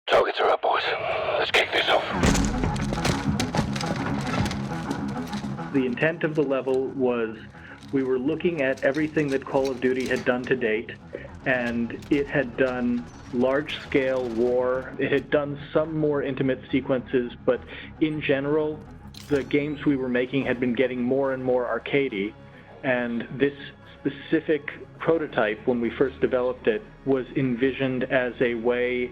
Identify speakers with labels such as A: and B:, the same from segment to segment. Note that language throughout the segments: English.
A: Targets are up, boys. Let's kick this off.
B: The intent of the level was we were looking at everything that Call of Duty had done to date, and it had done large-scale war. It had done some more intimate sequences, but in general, the games we were making had been getting more and more arcadey, and this specific prototype, when we first developed it, was envisioned as a way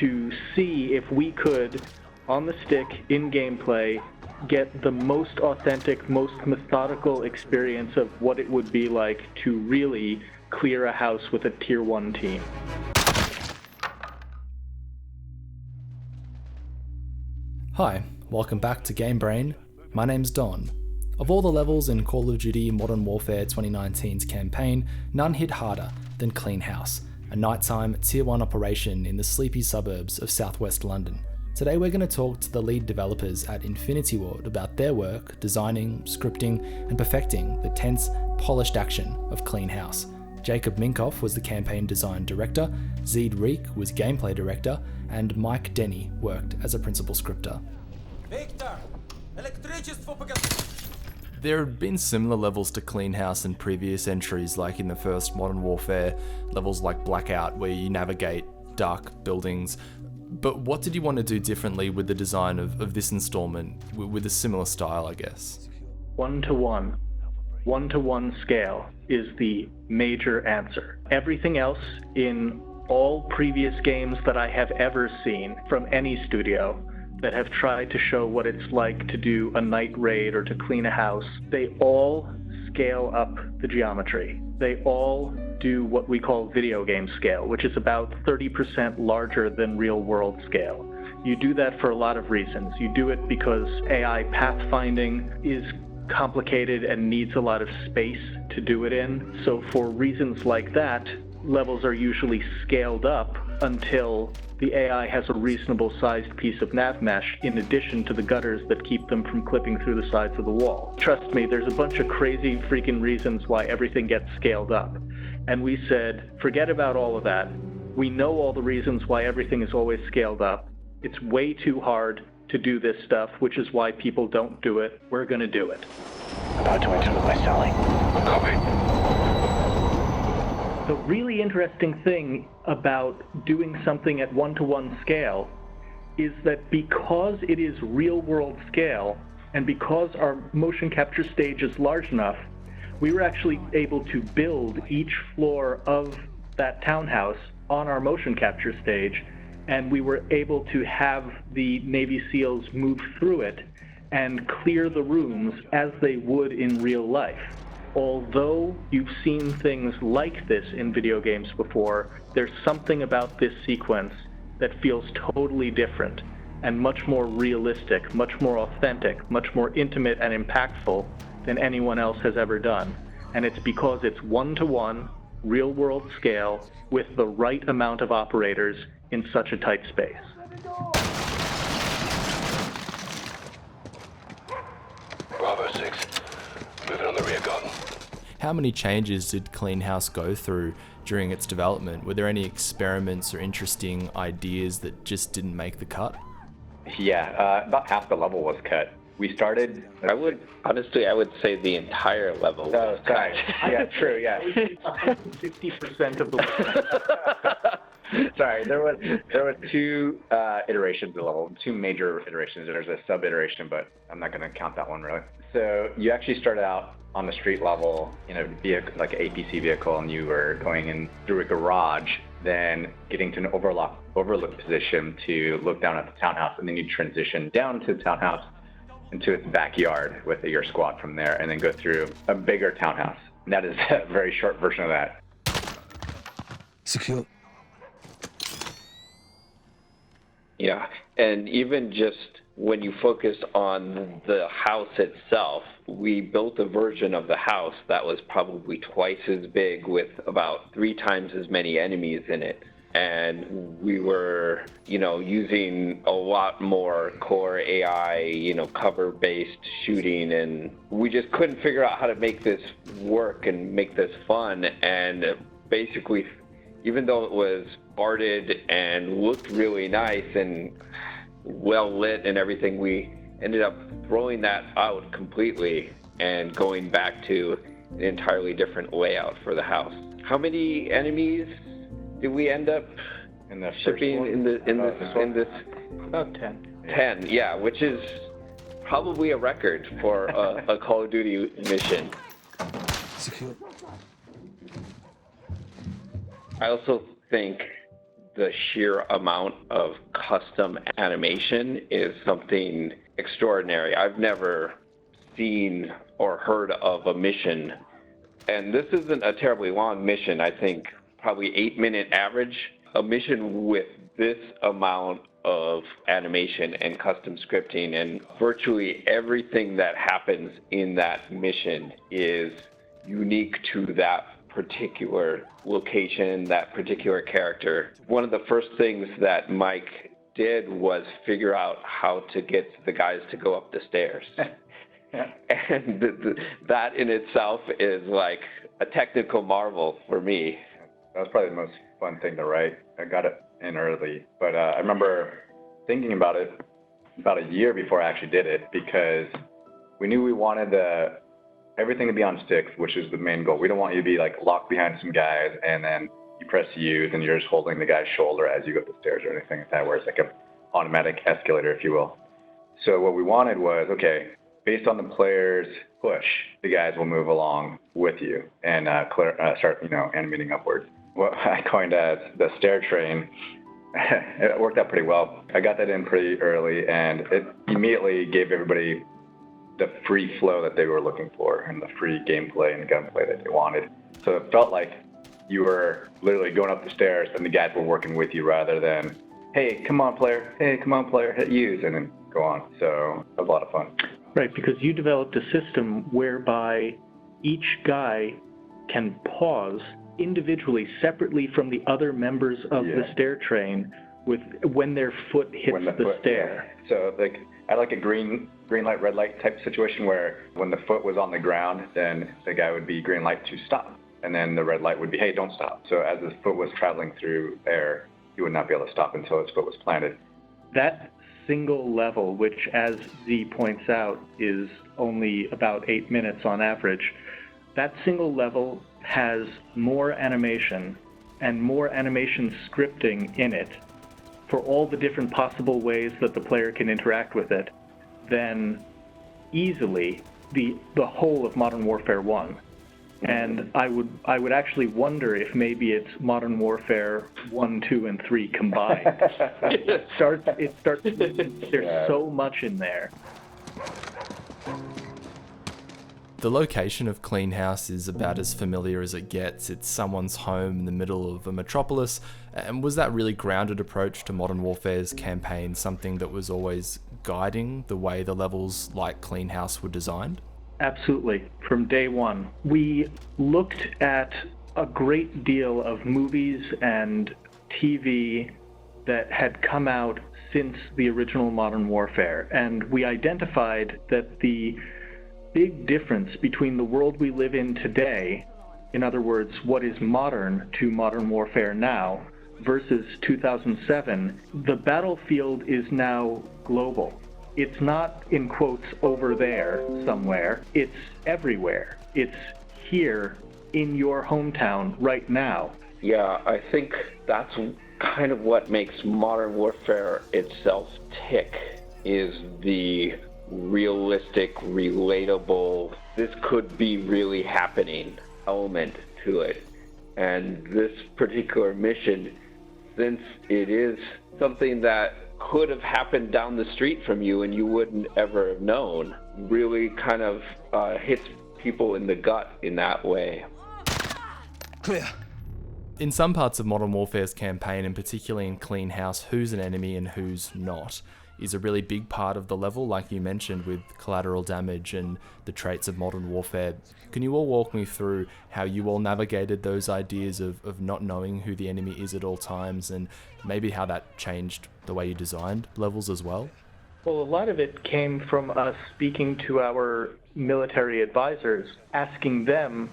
B: to see if we could, on the stick, in gameplay, get the most authentic, most methodical experience of what it would be like to really clear a house with a Tier 1 team.
C: Hi, welcome back to Game Brain. My name's Don. Of all the levels in Call of Duty Modern Warfare 2019's campaign, none hit harder than Clean House, a nighttime Tier 1 operation in the sleepy suburbs of southwest London. Today we're going to talk to the lead developers at Infinity Ward about their work designing, scripting, and perfecting the tense, polished action of Clean House. Jacob Minkoff was the campaign design director, Zied Rieke was gameplay director, and Mike Denny worked as a principal scripter. There have been similar levels to Clean House in previous entries, like in the first Modern Warfare, levels like Blackout, where you navigate dark buildings. But what did you want to do differently with the design of this installment, with a similar style, I guess?
B: One-to-one scale is the major answer. Everything else in all previous games that I have ever seen from any studio that have tried to show what it's like to do a night raid or to clean a house, they all scale up the geometry. They all do what we call video game scale, which is about 30% larger than real world scale. You do that for a lot of reasons. You do it because AI pathfinding is complicated and needs a lot of space to do it in. So for reasons like that, levels are usually scaled up until the AI has a reasonable sized piece of nav mesh in addition to the gutters that keep them from clipping through the sides of the wall. Trust me, there's a bunch of crazy freaking reasons why everything gets scaled up. And we said, forget about all of that. We know all the reasons why everything is always scaled up. It's way too hard to do this stuff, which is why people don't do it. We're gonna do it.
A: About to enter with my Sally. Copy.
B: The really interesting thing about doing something at one-to-one scale is that because it is real-world scale, and because our motion capture stage is large enough, we were actually able to build each floor of that townhouse on our motion capture stage, and we were able to have the Navy SEALs move through it and clear the rooms as they would in real life. Although you've seen things like this in video games before, there's something about this sequence that feels totally different and much more realistic, much more authentic, much more intimate and impactful than anyone else has ever done. And it's because it's one-to-one, real-world scale with the right amount of operators in such a tight space.
A: Bravo 6. Moving on the rear garden.
C: How many changes did Clean House go through during its development? Were there any experiments or interesting ideas that just didn't make the cut?
D: Yeah, about half the level was cut. We started...
E: I would say the entire level was cut.
D: Sorry. Yeah, true, yeah.
B: 50% of the
D: Sorry, there were two iterations of the level, two major iterations. There's a sub-iteration, but I'm not going to count that one, really. So you actually started out on the street level in a vehicle, like an APC vehicle, and you were going in through a garage, then getting to an overlook position to look down at the townhouse, and then you transition down to the townhouse into its backyard with your squad from there, and then go through a bigger townhouse. And that is a very short version of that.
A: Secure.
E: Yeah, and even just when you focus on the house itself, we built a version of the house that was probably twice as big with about 3 times as many enemies in it. And we were, using a lot more core AI, cover-based shooting, and we just couldn't figure out how to make this work and make this fun. And basically even though it was boarded and looked really nice and well lit and everything, we ended up throwing that out completely and going back to an entirely different layout for the house. How many enemies did we end up
D: In the
E: shipping in this?
B: About 10.
E: 10, yeah, which is probably a record for a Call of Duty mission.
F: Secure.
E: I also think the sheer amount of custom animation is something extraordinary. I've never seen or heard of a mission, and this isn't a terribly long mission, I think probably 8-minute average. A mission with this amount of animation and custom scripting, and virtually everything that happens in that mission is unique to that particular location, that particular character. One of the first things that Mike did was figure out how to get the guys to go up the stairs. And that in itself is like a technical marvel for me.
D: That was probably the most fun thing to write. I got it in early, but I remember thinking about it about a year before I actually did it, because we knew we wanted everything to be on sticks, which is the main goal. We don't want you to be like locked behind some guys and then you press use and you're just holding the guy's shoulder as you go up the stairs or anything like that, where it's like an automatic escalator, if you will. So what we wanted was, okay, based on the player's push, the guys will move along with you and start, animating upwards. What I coined as the stair train. It worked out pretty well. I got that in pretty early, and it immediately gave everybody the free flow that they were looking for and the free gameplay and gunplay that they wanted. So it felt like you were literally going up the stairs and the guys were working with you, rather than, hey, come on, player, hit use, and then go on. So it was a lot of fun.
B: Right, because you developed a system whereby each guy can pause individually, separately from the other members of the stair train, when their foot hits the stair.
D: Yeah. So I like a green light, red light type situation, where when the foot was on the ground, then the guy would be green light to stop, and then the red light would be, hey, don't stop. So as his foot was traveling through air, he would not be able to stop until his foot was planted.
B: That single level, which, as Z points out, is only about 8 minutes on average, that single level has more animation and more animation scripting in it for all the different possible ways that the player can interact with it than easily the whole of Modern Warfare 1. And I would actually wonder if maybe it's Modern Warfare 1, 2, and 3 combined. It starts. There's so much in there.
C: The location of Clean House is about as familiar as it gets. It's someone's home in the middle of a metropolis. And was that really grounded approach to Modern Warfare's campaign something that was always guiding the way the levels like Clean House were designed?
B: Absolutely. From day one, we looked at a great deal of movies and TV that had come out since the original Modern Warfare, and we identified that the big difference between the world we live in today, in other words, what is modern to Modern Warfare now, versus 2007, the battlefield is now global. It's not, in quotes, over there somewhere. It's everywhere. It's here in your hometown right now.
E: Yeah, I think that's kind of what makes Modern Warfare itself tick, is the realistic, relatable, this could be really happening element to it. And this particular mission, since it is something that could have happened down the street from you and you wouldn't ever have known, really kind of hits people in the gut in that way.
F: Clear.
C: In some parts of Modern Warfare's campaign, and particularly in Clean House, who's an enemy and who's not is a really big part of the level, like you mentioned, with collateral damage and the traits of Modern Warfare. Can you all walk me through how you all navigated those ideas of not knowing who the enemy is at all times, and maybe how that changed the way you designed levels as well?
B: Well, a lot of it came from us speaking to our military advisors, asking them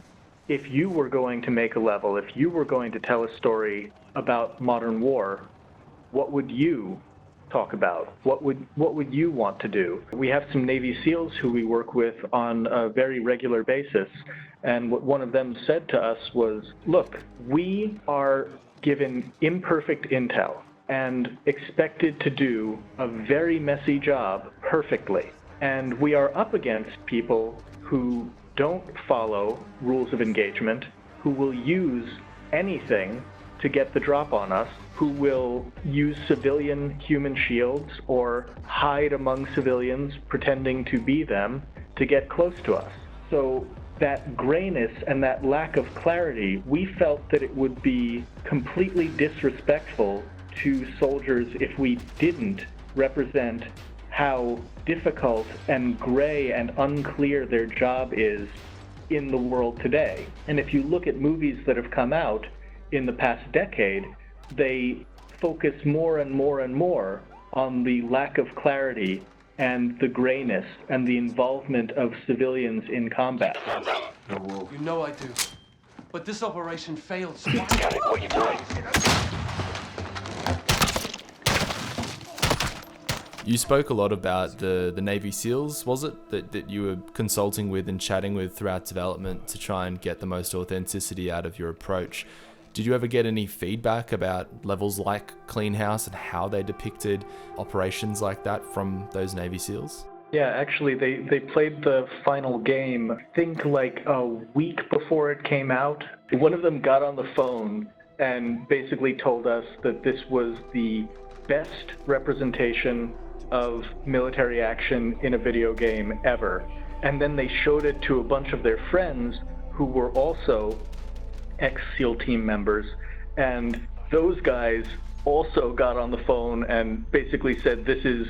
B: if you were going to make a level, if you were going to tell a story about modern war, what would you talk about? What would you want to do? We have some Navy SEALs who we work with on a very regular basis, and what one of them said to us was, look, we are given imperfect intel and expected to do a very messy job perfectly. And we are up against people who don't follow rules of engagement, who will use anything to get the drop on us, who will use civilian human shields or hide among civilians pretending to be them to get close to us. So that grayness and that lack of clarity, we felt that it would be completely disrespectful to soldiers if we didn't represent how difficult and gray and unclear their job is in the world today. And if you look at movies that have come out in the past decade, they focus more and more and more on the lack of clarity and the grayness and the involvement of civilians in combat.
F: You know I do. But this operation failed. So
A: Got it. What you doing?
C: You spoke a lot about the Navy SEALs, was it, that you were consulting with and chatting with throughout development to try and get the most authenticity out of your approach. Did you ever get any feedback about levels like Clean House and how they depicted operations like that from those Navy SEALs?
B: Yeah, actually, they played the final game, I think like a week before it came out. One of them got on the phone and basically told us that this was the best representation of military action in a video game ever. And then they showed it to a bunch of their friends who were also ex-SEAL team members, and those guys also got on the phone and basically said, this is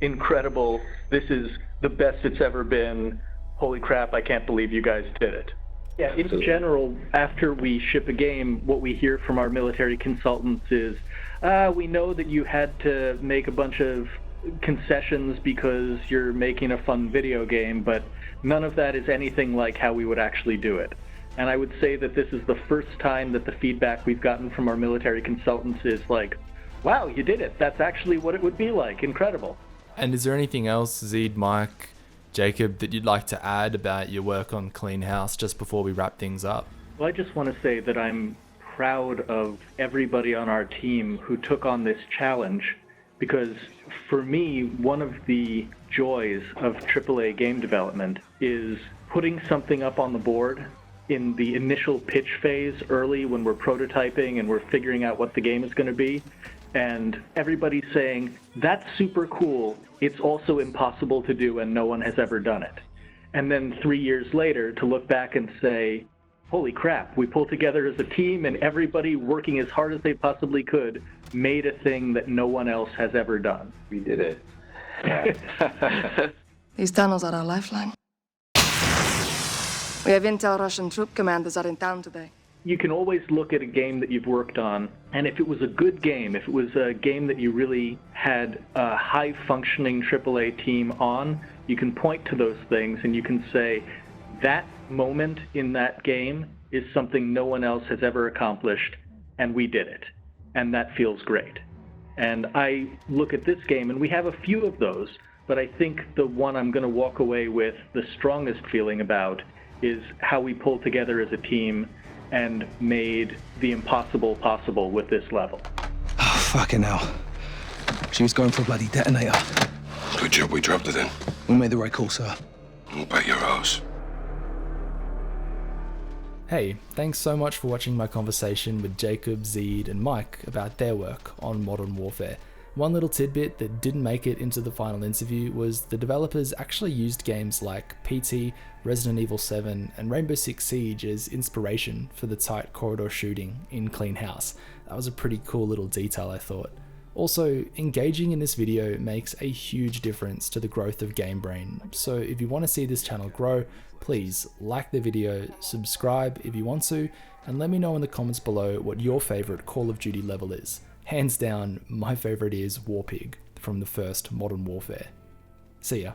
B: incredible, this is the best it's ever been, holy crap, I can't believe you guys did it. Yeah, in general, after we ship a game, what we hear from our military consultants is, we know that you had to make a bunch of concessions because you're making a fun video game, but none of that is anything like how we would actually do it. And I would say that this is the first time that the feedback we've gotten from our military consultants is like, wow, you did it. That's actually what it would be like. Incredible.
C: And is there anything else, Zied, Mike, Jacob, that you'd like to add about your work on Clean House just before we wrap things up?
B: Well, I just want to say that I'm proud of everybody on our team who took on this challenge, because for me, one of the joys of AAA game development is putting something up on the board in the initial pitch phase early when we're prototyping and we're figuring out what the game is going to be, and everybody's saying, that's super cool, it's also impossible to do and no one has ever done it. And then 3 years later to look back and say, holy crap, we pulled together as a team and everybody working as hard as they possibly could made a thing that no one else has ever done.
E: We did it. Yeah.
G: These tunnels are our lifeline. We have intel Russian troop commanders are in town today.
B: You can always look at a game that you've worked on, and if it was a good game, if it was a game that you really had a high-functioning AAA team on, you can point to those things and you can say, that moment in that game is something no one else has ever accomplished, and we did it. And that feels great. And I look at this game, and we have a few of those, but I think the one I'm going to walk away with the strongest feeling about is how we pulled together as a team and made the impossible possible with this level.
F: Oh, fucking hell. She was going for a bloody detonator.
A: Good job we dropped it then.
F: We made the right call, sir.
A: We'll bet your house.
C: Hey, thanks so much for watching my conversation with Jacob, Zied, and Mike about their work on Modern Warfare. One little tidbit that didn't make it into the final interview was the developers actually used games like PT, Resident Evil 7, and Rainbow Six Siege as inspiration for the tight corridor shooting in Clean House. That was a pretty cool little detail, I thought. Also, engaging in this video makes a huge difference to the growth of Game Brain, so if you want to see this channel grow, please like the video, subscribe if you want to, and let me know in the comments below what your favourite Call of Duty level is. Hands down, my favourite is Warpig from the first Modern Warfare. See ya.